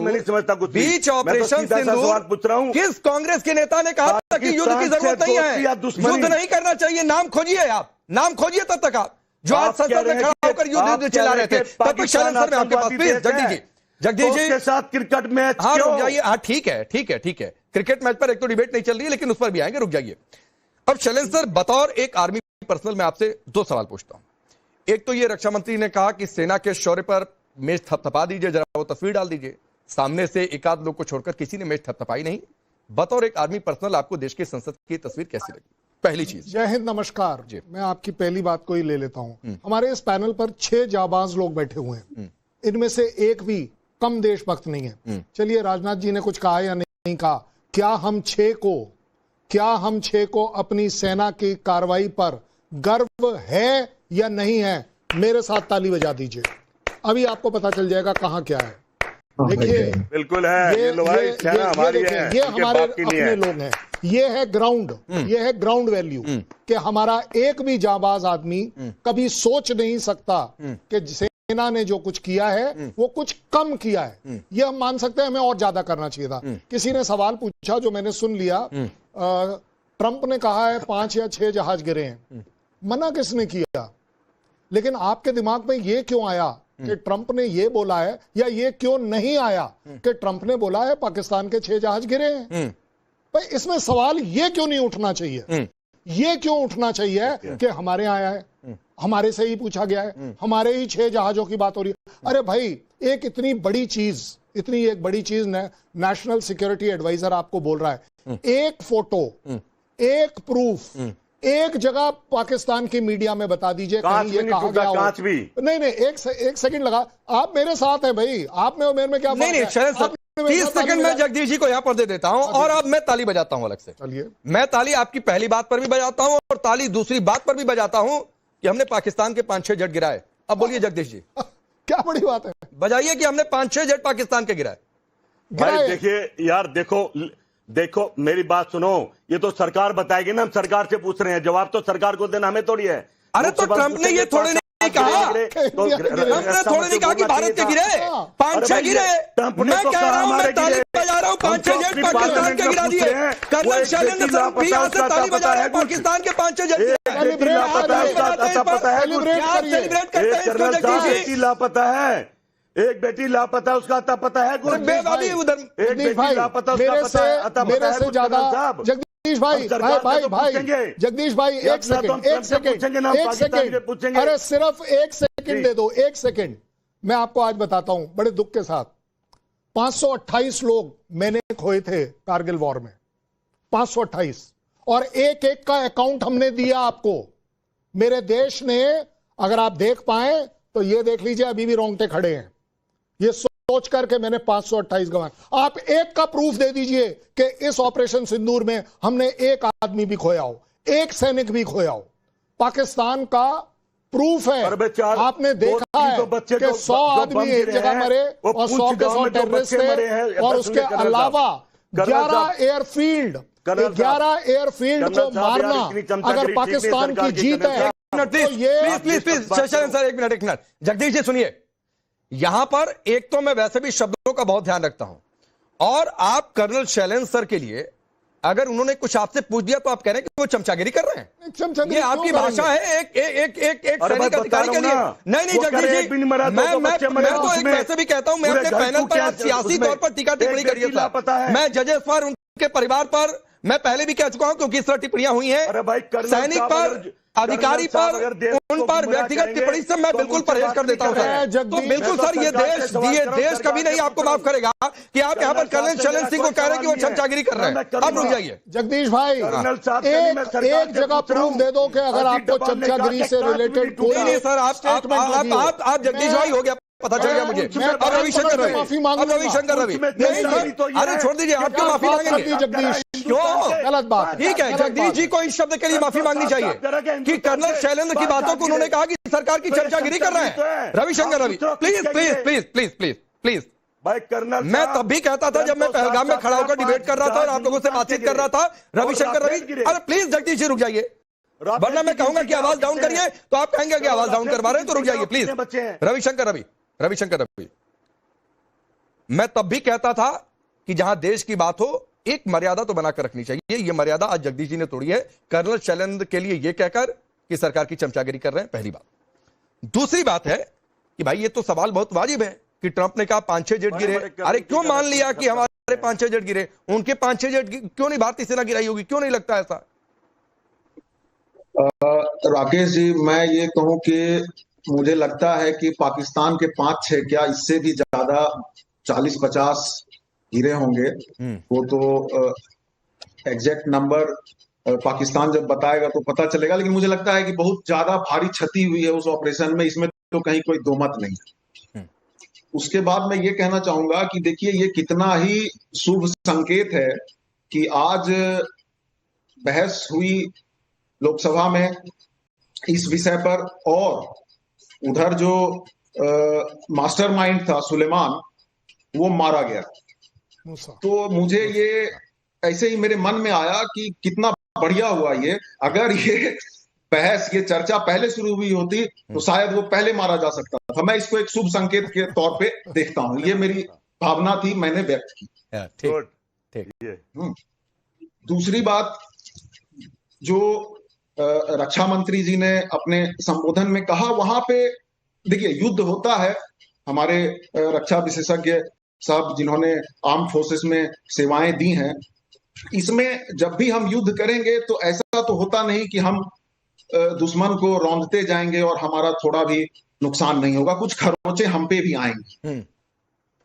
B: बीच ऑपरेशन सिंदूर
F: पूछ रहा हूं,
B: किस कांग्रेस के नेता ने कहा था कि युद्ध की जरूरत नहीं है, युद्ध नहीं करना चाहिए? नाम खोजिए, आप नाम खोजिए तब तक आप, जो आज संसद में खड़ा होकर युद्ध चिल्ला रहे थे। तब तक शैलेंद्र सर मैं आपके पास, प्लीज जगदीश
F: तो
B: जी
F: उसके साथ क्रिकेट मैच
B: हाँ
F: क्यों?
B: रुक जाइए, हाँ ठीक है ठीक है ठीक है, क्रिकेट मैच पर एक तो डिबेट नहीं चल रही है, लेकिन उस पर भी आएंगे, रुक जाइए। अब शैलेंद्र सर, बतौर एक आर्मी पर्सनल मैं आपसे दो सवाल पूछता हूं। एक तो ये रक्षा मंत्री ने कहा कि सेना के शौर्य पर मेज थपथपा दीजिए, जरा वो तस्वीर डाल दीजिए। सामने से एक आध लोग को छोड़कर किसी ने मेज थपथपाई नहीं। बतौर एक आर्मी पर्सनल आपको देश की संसद की तस्वीर कैसी लगी? पहली चीज।
H: जय हिंद, नमस्कार। मैं आपकी पहली बात को ही ले लेता हूं। हमारे इस पैनल पर 6 जाबाज लोग बैठे हुए हैं, इनमें से एक भी कम देशभक्त नहीं है। चलिए, राजनाथ जी ने कुछ कहा या नहीं कहा, क्या हम 6 को अपनी सेना की कार्रवाई पर गर्व है या नहीं है? मेरे साथ ताली बजा दीजिए, अभी आपको पता चल जाएगा कहां क्या है। देखिए,
F: बिल्कुल है, ये हमारी है,
H: ये हमारे अपने लोग हैं। ये है ग्राउंड वैल्यू कि हमारा एक भी जाबाज आदमी कभी सोच नहीं सकता कि सेना ने जो कुछ किया है वो कुछ कम किया है। ये हम मान सकते हैं, हमें और ज्यादा करना चाहिए था। किसी ने सवाल पूछा जो मैंने सुन लिया, ट्रंप ने कहा है 5 या 6 जहाज गिरे हैं। मना किसने किया? लेकिन आपके दिमाग में ये क्यों आया कि ट्रंप ने ये बोला है, या ये क्यों नहीं आया कि ट्रंप ने बोला है पाकिस्तान के 6 जहाज गिरे हैं? भाई, इसमें सवाल ये क्यों नहीं उठना चाहिए? ये क्यों उठना चाहिए कि हमारे यहां आया है, हमारे से ही पूछा गया है, हमारे ही 6 जहाजों की बात हो रही है? अरे भाई, एक इतनी बड़ी चीज नेशनल सिक्योरिटी एडवाइजर आपको बोल रहा है, एक फोटो, एक प्रूफ, एक जगह पाकिस्तान की मीडिया में बता दीजिए कहीं ये कहा गया हो। नहीं, एक सेकंड लगा, आप मेरे साथ हैं भाई, आप में और मेरे में क्या?
B: नहीं, 30 सेकंड में जगदीश जी को यहां पर दे देता हूं, और अब मैं ताली बजाता हूं अलग से।
H: चलिए,
B: मैं ताली आपकी पहली बात पर भी बजाता हूं और ताली दूसरी बात पर भी बजाता हूं कि हमने पाकिस्तान के 5-6 जेट गिराए। अब बोलिए जगदीश जी,
H: क्या बड़ी बात है?
B: बजाइए कि हमने 5-6 जेट पाकिस्तान के गिराए।
F: भाई देखिए यार, देखो मेरी बात सुनो, ये तो सरकार बताएगी ना, हम सरकार से पूछ रहे हैं, जवाब तो सरकार को देना, हमें थोड़ी है।
B: अरे तो ट्रंप ने ये थोड़े नहीं कहा, ट्रंप ने थोड़े नहीं कहा कि भारत के गिरे 5-6 गिरे। मैं कह रहा हूं, मैं ताली बजा रहा हूं, 5-6 जेट पाकिस्तान के गिरा दिए। कर्नल शैलेंद्र सर भी यहां से ताली बजा रहे हैं, पाकिस्तान के 5-6 जेट
F: लापता है, एक बेटी लापता है, उसका अता पता है?
B: बेवादी उधर
F: एक बेटी लापता,
H: मेरे से ज्यादा जगदीश भाई, जगदीश भाई, एक सेकंड, अरे सिर्फ एक सेकंड दे दो, एक सेकंड। मैं आपको आज बताता हूं बड़े दुख के साथ, 528 लोग मैंने खोए थे कारगिल वॉर में, 528, और एक एक का अकाउंट हमने दिया आपको। मेरे देश ने, अगर आप देख पाए तो ये देख लीजिए, अभी भी रोंगटे खड़े हैं ये सोच करके मैंने 528 गंवाए। आप एक का प्रूफ दे दीजिए कि इस ऑपरेशन सिंदूर में हमने एक आदमी भी खोया हो, एक सैनिक भी खोया हो। पाकिस्तान का प्रूफ है, आपने देखा है कि 100 आदमी एक जगह मरे और 100 के 100 टेररिस्ट थे, और उसके अलावा 11 एयरफील्ड को मारना अगर पाकिस्तान की जीत है तो ये।
B: प्लीज सर, एक मिनट। जगदीश जी सुनिए, यहां पर एक तो मैं वैसे भी शब्दों का बहुत ध्यान रखता हूं, और आप कर्नल शैलेंद्र सर के लिए अगर उन्होंने कुछ आपसे पूछ दिया तो आप कह रहे हैं कि वो चमचागिरी कर रहे हैं। ये आपकी भाषा है एक सैनिक अधिकारी के लिए। नहीं जगदीश जी, मैं तो एक वैसे भी कहता हूं, मैं अपने पैनल पर आज सियासी तौर पर टीका टिप्पणी करिए सर। मैं जजेस पर, उनके परिवार पर मैं पहले भी कह चुका हूं, क्योंकि इस तरह टिप्पणियां हुई हैं सैनिक पर, अधिकारी पर, उन पर व्यक्तिगत टिप्पणी से मैं बिल्कुल परहेज कर देता हूं सर। तो बिल्कुल सर, ये देश कभी नहीं आपको माफ करेगा कि आप यहां पर कर्नल शैलेंद्र सिंह को कह रहे हैं कि वो चमचागिरी कर रहे हैं। अब रुक जाइए
H: जगदीश भाई, एक जगह प्रूफ दे दो कि अगर आपको चमचागिरी से रिलेटेड कोई
B: नहीं सर, आप जगदीश भाई हो गया, पता चल गया मुझे। अब रविशंकर रवि, अरे छोड़ दीजिए, आप क्यों माफी मांगेंगे जगदीश? क्यों? गलत बात। ठीक है, जगदीश जी को इस शब्द के लिए माफी मांगनी चाहिए कि कर्नल शैलेंद्र की बातों को उन्होंने कहा कि सरकार की चर्चागिरी कर रहे हैं। रविशंकर रवि, प्लीज
F: भाई कर्नल,
B: मैं तब भी कहता था जब मैं पहलगाम में खड़ा होकर डिबेट कर रहा था और आप लोगों से बातचीत कर रहा था। रविशंकर रवि, अरे प्लीज जगदीश जी रुक जाइए, वरना मैं कहूंगा कि आवाज डाउन करिए तो आप कहेंगे कि आवाज डाउन करवा रहे हैं, तो रुक जाइए प्लीज। रविशंकर रवि, मैं तब भी कहता था कि जहां देश की बात हो एक मर्यादा तो बनाकर रखनी चाहिए। यह मर्यादा आज जगदीश जी ने तोड़ी है, कर्नल शैलेंद्र के लिए यह कहकर कि सरकार की चमचागिरी कर रहे हैं, पहली बात। दूसरी बात है कि भाई ये तो सवाल बहुत वाजिब है कि ट्रंप ने कहा 5-6 जेट गिरे। अरे क्यों मान लिया कि हमारे 5-6 जेट गिरे, उनके 5-6 जेट क्यों नहीं भारतीय सेना गिराई होगी? क्यों नहीं लगता ऐसा?
I: राकेश जी, मैं ये कहूं कि मुझे लगता है कि पाकिस्तान के 5-6 क्या इससे भी ज्यादा 40-50 गिरे होंगे। वो तो एग्जैक्ट नंबर पाकिस्तान जब बताएगा तो पता चलेगा, लेकिन मुझे लगता है कि बहुत ज्यादा भारी क्षति हुई है उस ऑपरेशन में, इसमें तो कहीं कोई दो मत नहीं है। उसके बाद मैं ये कहना चाहूंगा कि देखिए ये कितना ही शुभ संकेत है कि आज बहस हुई लोकसभा में इस विषय पर, और उधर जो मास्टरमाइंड था सुलेमान वो मारा गया। तो मुझे ये ऐसे ही मेरे मन में आया कि कितना बढ़िया हुआ ये, अगर ये बहस ये चर्चा पहले शुरू हुई होती तो शायद वो पहले मारा जा सकता था। मैं इसको एक शुभ संकेत के तौर पे देखता हूं, ये मेरी भावना थी, मैंने व्यक्त की। दूसरी बात जो रक्षा मंत्री जी ने अपने संबोधन में कहा, वहां पे देखिए युद्ध होता है, हमारे रक्षा विशेषज्ञ साहब जिन्होंने आर्म फोर्सेस में सेवाएं दी हैं, इसमें जब भी हम युद्ध करेंगे तो ऐसा तो होता नहीं कि हम दुश्मन को रौंदते जाएंगे और हमारा थोड़ा भी नुकसान नहीं होगा। कुछ खरोंचे हम पे भी आएंगे,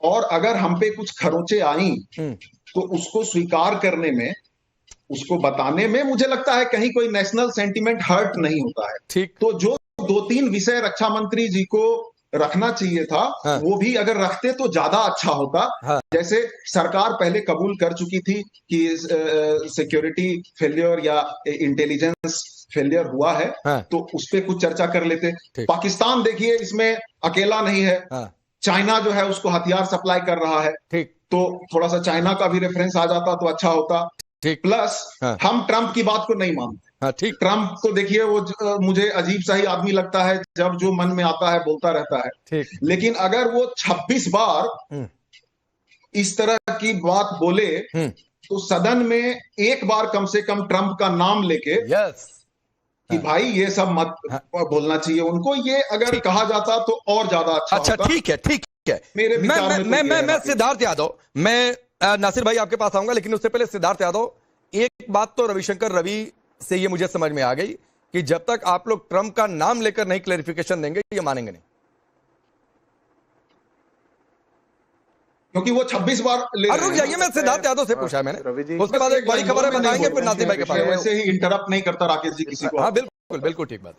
I: और अगर हम पे कुछ खरोंचे आई तो उसको स्वीकार करने में, उसको बताने में मुझे लगता है कहीं कोई नेशनल सेंटिमेंट हर्ट नहीं होता है।
B: ठीक।
I: तो जो 2-3 विषय रक्षा मंत्री जी को रखना चाहिए था, वो भी अगर रखते तो ज्यादा अच्छा होता। जैसे सरकार पहले कबूल कर चुकी थी कि सिक्योरिटी फेलियर या इंटेलिजेंस फेलियर हुआ है, तो उस पर कुछ चर्चा कर लेते। पाकिस्तान देखिए इसमें अकेला नहीं है, चाइना जो है उसको हथियार सप्लाई कर रहा है, तो थोड़ा सा चाइना का भी रेफरेंस आ जाता तो अच्छा होता। प्लस हम ट्रंप की बात को नहीं मानते। ट्रंप तो देखिए वो मुझे अजीब सा ही आदमी लगता है, जब जो मन में आता है बोलता रहता है। लेकिन अगर वो 26 बार इस तरह की बात बोले तो सदन में एक बार कम से कम ट्रंप का नाम लेके कि भाई ये सब मत बोलना चाहिए उनको, ये अगर कहा जाता तो और ज्यादा अच्छा होता।
B: ठीक है।
I: मेरे विचार में
B: मैं सिद्धार्थ यादव, मैं नासिर भाई आपके पास आऊंगा, लेकिन उससे पहले सिद्धार्थ यादव, एक बात तो रविशंकर रवि से ये मुझे समझ में आ गई कि जब तक आप लोग ट्रंप का नाम लेकर नहीं क्लैरिफिकेशन देंगे ये मानेंगे नहीं,
I: क्योंकि वो 26 बार ले।
B: रुक जाइए, मैं सिद्धार्थ यादव से पूछा मैंने, उसके बाद एक बड़ी खबर है बताएंगे, फिर नासिर भाई के पास।
I: वैसे ही इंटरप्ट नहीं करता राकेश जी किसी को।
B: हाँ बिल्कुल ठीक बात।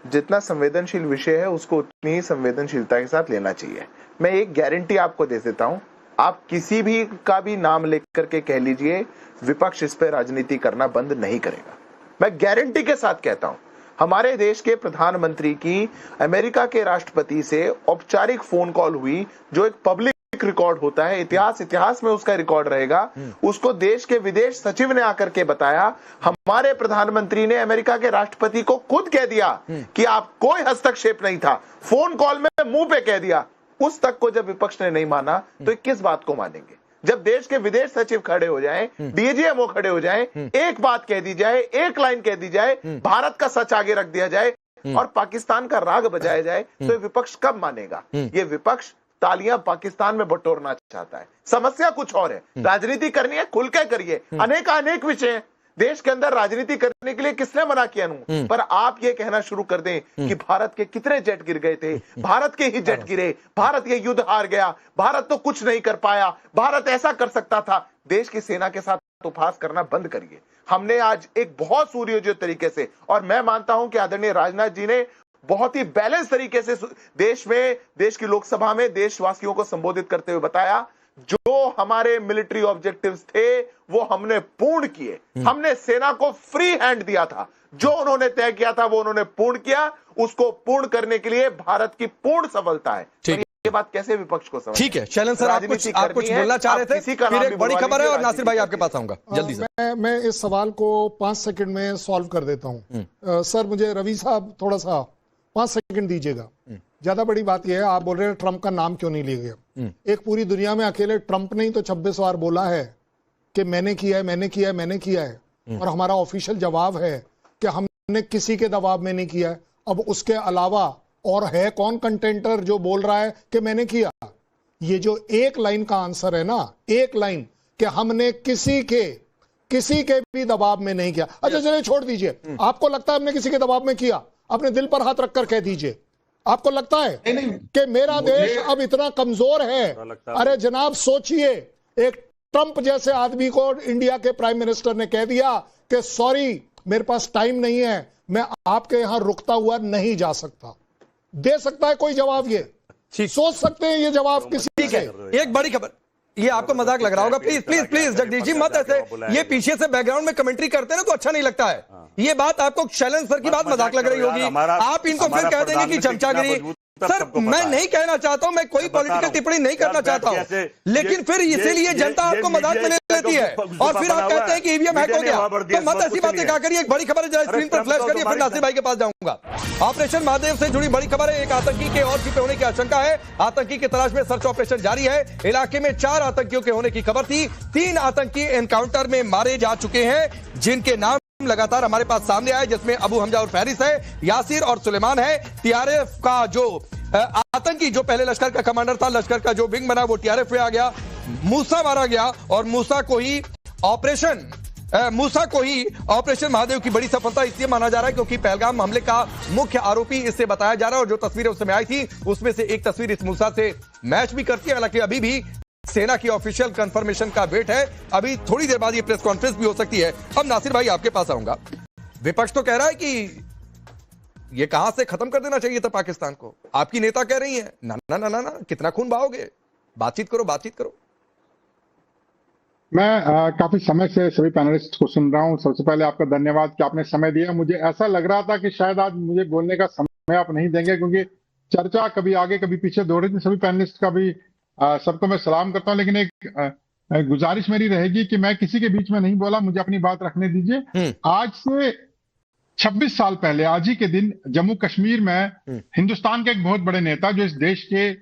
G: जितना संवेदनशील विषय है उसको उतनी ही संवेदनशीलता के साथ लेना चाहिए। मैं एक गारंटी आपको दे देता हूं, आप किसी भी का भी नाम लेकर के कह लीजिए, विपक्ष इस पर राजनीति करना बंद नहीं करेगा। मैं गारंटी के साथ कहता हूं, हमारे देश के प्रधानमंत्री की अमेरिका के राष्ट्रपति से औपचारिक फोन कॉल हुई, जो एक पब्लिक रिकॉर्ड होता है, इतिहास में उसका रिकॉर्ड रहेगा। उसको देश के विदेश सचिव ने आकर के बताया, हमारे प्रधानमंत्री ने अमेरिका के राष्ट्रपति को खुद कह दिया कि आप कोई हस्तक्षेप नहीं था, फोन कॉल में मुंह पे कह दिया। उस तक को जब विपक्ष ने नहीं माना तो किस बात को मानेंगे? जब देश के विदेश सचिव खड़े हो जाएं, डीजीएमओ खड़े हो जाएं, एक बात कह दी जाए, एक लाइन कह दी जाए, भारत का सच आगे रख दिया जाए और पाकिस्तान का राग बजाया जाए, तो ये विपक्ष कब मानेगा? ये विपक्ष तालियां पाकिस्तान में बटोरना चाहता है। समस्या कुछ और है, राजनीति करनी है खुल के करिए, अनेक विषय देश के अंदर राजनीति करने के लिए किसने मना किया? पर आप ये कहना शुरू कर दें कि भारत के कितने जेट गिर गए थे, भारत के ही जेट गिरे, भारत ये युद्ध हार गया, भारत तो कुछ नहीं कर पाया, भारत ऐसा कर सकता था। देश की सेना के साथ उपहास करना बंद करिए। हमने आज एक बहुत सुनियोजित तरीके से, और मैं मानता हूं कि आदरणीय राजनाथ जी ने बहुत ही बैलेंस तरीके से देश की लोकसभा में देशवासियों को संबोधित करते हुए बताया, जो हमारे मिलिट्री ऑब्जेक्टिव्स थे वो हमने पूर्ण किए। हमने सेना को फ्री हैंड दिया था, जो उन्होंने तय किया था वो उन्होंने पूर्ण किया। उसको पूर्ण करने के लिए भारत की पूर्ण सफलता है। ये बात कैसे विपक्ष को समझ?
B: ठीक है, शैलन सर आप कुछ बोलना चाह रहे थे, फिर एक बड़ी खबर है और नासिर भाई आपके पास आऊंगा जल्दी से।
H: मैं इस सवाल को 5 सेकंड में सॉल्व कर देता हूं। सर मुझे रवि साहब थोड़ा सा 5 सेकंड दीजिएगा। ज्यादा बड़ी बात यह है, आप बोल रहे हैं ट्रंप का नाम क्यों नहीं लिया गया। एक पूरी दुनिया में अकेले ट्रंप ने ही तो 26 बार बोला है कि मैंने किया है, और हमारा ऑफिशियल जवाब है कि हमने किसी के दबाव में नहीं किया है। अब उसके अलावा और है कौन कंटेंटर जो बोल रहा है कि मैंने किया? ये जो एक लाइन का आंसर है ना, एक लाइन कि हमने किसी के भी दबाव में नहीं किया। अच्छा चलिए छोड़ दीजिए, आपको लगता है हमने किसी के दबाव में किया? अपने दिल पर हाथ रखकर कह दीजिए, आपको लगता है कि मेरा देश अब इतना कमजोर है? अरे जनाब सोचिए, एक ट्रंप जैसे आदमी को इंडिया के प्राइम मिनिस्टर ने कह दिया कि सॉरी मेरे पास टाइम नहीं है, मैं आपके यहां रुकता हुआ नहीं जा सकता। दे सकता है कोई जवाब? ये सोच सकते हैं ये जवाब किसी
B: के? एक बड़ी खबर, ये आपको मजाक लग रहा होगा, please please please Jagdish ji मत ऐसे, ये पीछे से बैकग्राउंड में कमेंट्री करते हैं ना तो अच्छा नहीं लगता है। ये बात आपको शैलेंद्र सर की बात मजाक लग रही होगी, आप इनको फिर कह देंगे कि चमचागिरी। सर मैं नहीं कहना चाहता हूं, मैं कोई पॉलिटिकल टिप्पणी नहीं करना चाहता हूं, लेकिन फिर इसीलिए जनता आपको मजाक में ले लेती है और फिर आप कहते हैं कि ईवीएम हैक हो गया। तो मत ऐसी बातें कहा करिए। एक बड़ी खबर है, जरा स्क्रीन पर फ्लैश करिए, फिर नासिर भाई के पास जाऊंगा। ऑपरेशन महादेव से जुड़ी बड़ी खबर है, एक आतंकी के और छिपे होने की आशंका है। आतंकी की तलाश में सर्च ऑपरेशन जारी है। इलाके में 4 आतंकियों के होने की खबर थी। 3 आतंकी एनकाउंटर में मारे जा चुके हैं, जिनके नाम लगातार हमारे पास सामने आए, जिसमें अबू हमजा और फैरिस है, यासिर और सुलेमान है। टीआरएफ का जो आतंकी जो पहले लश्कर का कमांडर था, लश्कर का जो विंग बना वो टीआरएफ में आ गया। मूसा मारा गया और मूसा को ही ऑपरेशन महादेव की बड़ी सफलता इसलिए माना जा रहा है क्योंकि पहलगाम हमले का मुख्य आरोपी इससे बताया जा रहा है। और जो तस्वीरें उस समय आई थी उसमें से एक तस्वीर इस मूसा से मैच भी करती है। हालांकि अभी भी सेना की ऑफिशियल कंफर्मेशन का वेट है, अभी थोड़ी देर बाद ये प्रेस कॉन्फ्रेंस भी हो सकती है। अब नासिर भाई आपके पास आऊंगा। विपक्ष तो कह रहा है कि ये कहां से खत्म कर देना चाहिए था पाकिस्तान को, आपकी नेता कह रही है ना ना ना ना ना, कितना खून बहाओगे, बातचीत करो बातचीत करो।
J: मैं काफी समय से सभी पैनलिस्ट को सुन रहा हूं। सबसे पहले आपका धन्यवाद कि आपने समय दिया। मुझे ऐसा लग रहा था कि शायद आज मुझे बोलने का समय आप नहीं देंगे, क्योंकि चर्चा कभी आगे कभी पीछे दौड़ रही थी। सभी पैनलिस्ट का भी सबको मैं सलाम करता हूं, लेकिन एक गुजारिश मेरी रहेगी कि मैं किसी के बीच में नहीं बोला, मुझे अपनी बात रखने दीजिए। आज से 26 साल पहले आज ही के दिन जम्मू कश्मीर में हिंदुस्तान के एक बहुत बड़े नेता जो इस देश के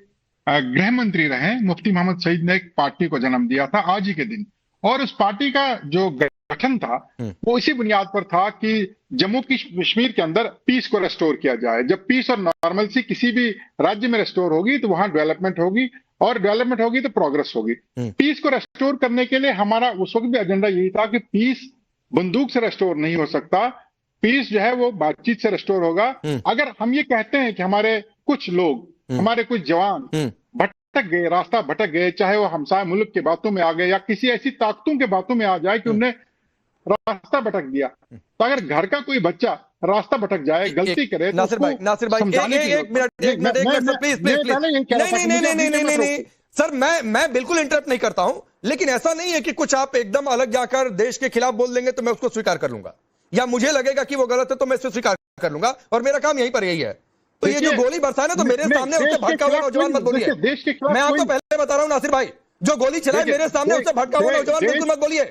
J: गृह मंत्री रहे, मुफ्ती मोहम्मद सईद ने एक पार्टी को जन्म दिया था आज ही के दिन। और उस पार्टी का जो गठन था वो इसी बुनियाद पर था कि जम्मू कश्मीर के अंदर पीस को रेस्टोर किया जाए। जब पीस और नॉर्मलसी किसी भी राज्य में रेस्टोर होगी तो वहां डेवलपमेंट होगी, और डेवलपमेंट होगी तो प्रोग्रेस होगी। पीस को रेस्टोर करने के लिए हमारा उस वक्त भी एजेंडा यही था कि पीस बंदूक से रेस्टोर नहीं हो सकता, पीस जो है वो बातचीत से रेस्टोर होगा। अगर हम ये कहते हैं कि हमारे कुछ लोग, हमारे कुछ जवान भटक गए, रास्ता भटक गए, चाहे वो हमसाय मुल्क के बातों में आ गए या किसी ऐसी ताकतों के बातों में आ जाए कि उन्हें रास्ता भटक दिया, तो अगर घर का कोई बच्चा रास्ता भटक जाए, गलती करे,
B: नासिर भाई एक मिनट नहीं सर, मैं बिल्कुल इंटरप्ट नहीं करता हूं, लेकिन ऐसा नहीं है कि कुछ आप एकदम अलग जाकर देश के खिलाफ बोल देंगे तो मैं उसको स्वीकार कर लूंगा, या मुझे लगेगा कि वो गलत है तो मैं इसे स्वीकार कर लूंगा, और मेरा काम यहीं पर यही है। तो ये जो गोली बरसाए ना, तो मेरे सामने उससे भटका हुआ नौजवान मत बोलिए। मैं आपको पहले बता रहा हूं नासिर भाई, जो गोली चलाए मेरे सामने उससे भटका हुआ नौजवान बिल्कुल मत बोलिए।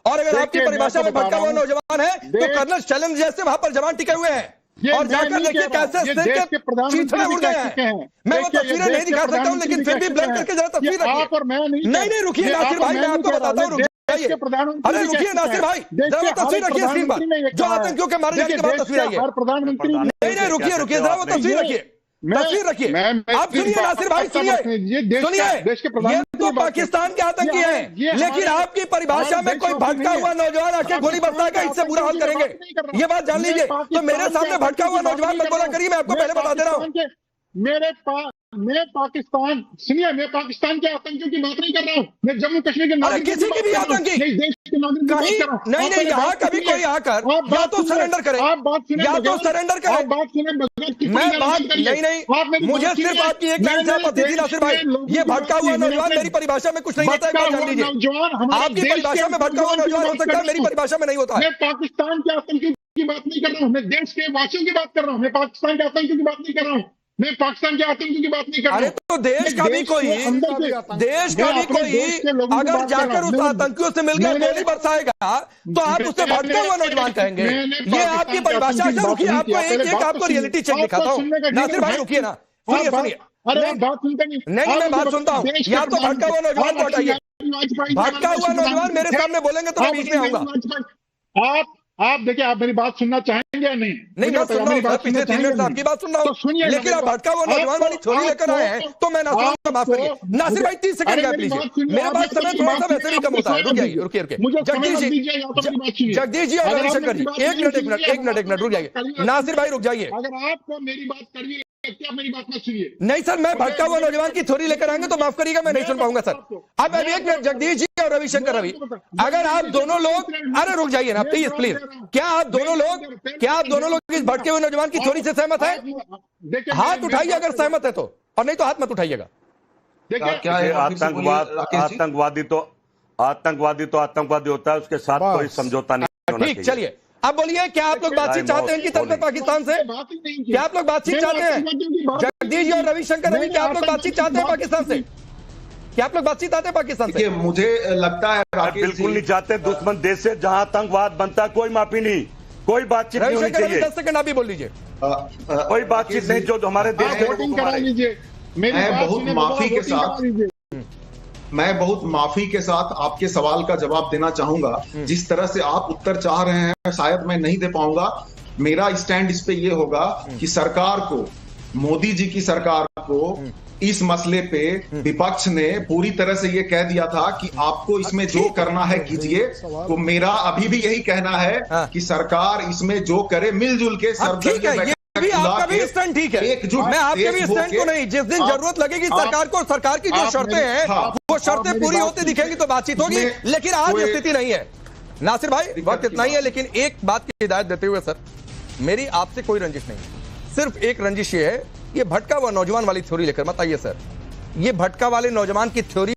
B: और अगर आपकी परिभाषा में भटका हुआ नौजवान है तो कर्नल चैलेंज जैसे वहां पर जवान टिके हुए हैं, और जाकर देखिए कैसे चीथड़े उड़ गए हैं। मैं वो तस्वीरें नहीं दिखा सकता हूं, लेकिन फिर भी ब्लैक करके जरा तस्वीर रखिए। नहीं रुकिए नासिर भाई, मैं आपको बताता हूं, अरे रुकिए नासिर भाई, जरा वो तस्वीर रखिए स्क्रीन पर, जो आतंकियों के मारे जाने के बाद तस्वीर आई है।
J: प्रधानमंत्री
B: नहीं रुकिए जरा वो तस्वीर रखिए, तस्वीर रखिए। आप सुनिए नासिर भाई, सुनिए, ये तो पाकिस्तान के आतंकी हैं, लेकिन आपकी परिभाषा में कोई भटका हुआ नौजवान आके गोली बरसाएगा, इससे बुरा हाल करेंगे, ये बात जान लीजिए। तो मेरे सामने भटका हुआ नौजवान मत बोला करिए, मैं आपको पहले बता दे रहा हूँ।
J: मैं पाकिस्तान के आतंकियों की बात नहीं कर रहा हूँ, मैं जम्मू कश्मीर के नागरिक
B: किसी की भी आतंकी
J: देश के नागरिक
B: कहीं नहीं, यहाँ कभी कोई आकर या तो सरेंडर करे, या तो सरेंडर करे। मैं बात नहीं, मुझे सिर्फ आपकी एक लाइन से आपत्ति थी नासिर भाई, ये भटका हुआ नौजवान मेरी परिभाषा में कुछ नहीं होता है, जान लीजिए। आपकी परिभाषा में भटका हुआ नौजवान हो सकता है, मेरी परिभाषा में नहीं होता है।
J: मैं पाकिस्तान के आतंकियों की बात नहीं कर रहा हूँ, मैं देश के वासियों की बात कर रहा हूँ, मैं पाकिस्तान के आतंकियों की बात नहीं कर रहा हूँ, मैं पाकिस्तान के आतंकियों की बात नहीं कर रहा हूं।
B: तो देश का भी कोई अगर जाकर उस आतंकियों से मिलकर गोली बरसाएगा तो आप उससे भटका हुआ नौजवान कहेंगे, ये आपकी परिभाषा है। रुकिए, आपको एक आपको रियलिटी चेक दिखाता हूँ नासिर भाई, रुकिए ना, सुनिए।
J: अरे बात सुनता
B: नहीं, मैं बात सुनता हूँ। या तो भटका हुआ नौजवान को हटाइए, भटका हुआ नौजवान मेरे सामने बोलेंगे तो मैं बीच में आऊंगा।
J: आप देखिए, आप मेरी बात सुनना चाहेंगे या नहीं?
B: नहीं,
J: मुझे
B: बात सुन
J: बताइए,
B: रहा
J: मेरी
B: हूँ
J: बात
B: पिछले
J: सुनना
B: 3 मिनट से
J: चाहेंगे
B: आपकी बात सुन रहा
J: तो
B: हूँ,
J: सुनिए,
B: लेकिन आप भटका हुआ नौजवान वाली थ्योरी लेकर आए हैं तो मैं नासिर भाई को माफ करिए। नासिर भाई 30 सेकंड गैप लीजिए, मेरे पास समय थोड़ा सा वैसे भी कम होता है। रुक जाइए, रुकिए जगदीश जी और रविशंकर जी, एक मिनट रुक जाइए। नासिर भाई रुक जाइए।
J: अगर आपको मेरी बात कड़वी लगती है, आप मेरी बात मत सुनिए।
B: नहीं सर, मैं भटका हुआ नौजवान की थ्योरी लेकर आएंगे तो माफ करिएगा, मैं नहीं सुन पाऊंगा सर। अब 1 मिनट, जगदीश जी और रविशंकर रवि, अगर आप दोनों लोग, अरे रुक जाइए ना प्लीज प्लीज, क्या आप दोनों लोग इस भटके हुए नौजवान की थ्योरी से सहमत है? हाथ उठाइए अगर सहमत है तो, और नहीं तो हाथ मत उठाइएगा।
F: आतंकवादी तो आतंकवादी होता है, उसके साथ कोई समझौता नहीं होना चाहिए।
B: ठीक, चलिए अब बोलिए, क्या आप लोग बातचीत चाहते हैं इनकी तरफ से पाकिस्तान से? क्या आप लोग बातचीत चाहते हैं? जगदीश जी और रविशंकर रवि, क्या आप लोग बातचीत चाहते हैं पाकिस्तान से? क्या आप लोग बातचीत चाहते हैं पाकिस्तान से?
I: मुझे लगता है
F: बिल्कुल नहीं चाहते। दुश्मन देश से जहां आतंकवाद बनता, कोई माफी नहीं, कोई बातचीत नहीं होनी चाहिए।
B: 10 सेकंड आप भी बोल लीजिए।
F: कोई बातचीत नहीं जो हमारे देश के
I: मैं बहुत माफी के साथ आपके सवाल का जवाब देना चाहूंगा। जिस तरह से आप उत्तर चाह रहे हैं शायद मैं नहीं दे पाऊंगा। मेरा स्टैंड इस पे ये होगा कि सरकार को, मोदी जी की सरकार को इस मसले पे विपक्ष ने पूरी तरह से ये कह दिया था कि आपको इसमें जो करना है कीजिए। तो मेरा अभी भी यही कहना है कि सरकार इसमें जो करे मिलजुल के
B: ठीक है, ये भी आपका भी स्टैंड ठीक है, मैं आपके भी स्टैंड को नहीं, जिस दिन जरूरत लगेगी सरकार को, सरकार की जो शर्तें हैं वो शर्तें पूरी होती दिखेंगी तो बातचीत होगी, लेकिन आज स्थिति नहीं है। नासिर भाई वक्त इतना ही है, लेकिन एक बात की हिदायत देते हुए सर, मेरी आपसे कोई रंजिश नहीं, सिर्फ एक रंजिश ये है, ये भटका हुआ नौजवान वाली थ्योरी लेकर मत आइए सर। ये भटका वाले नौजवान की थ्योरी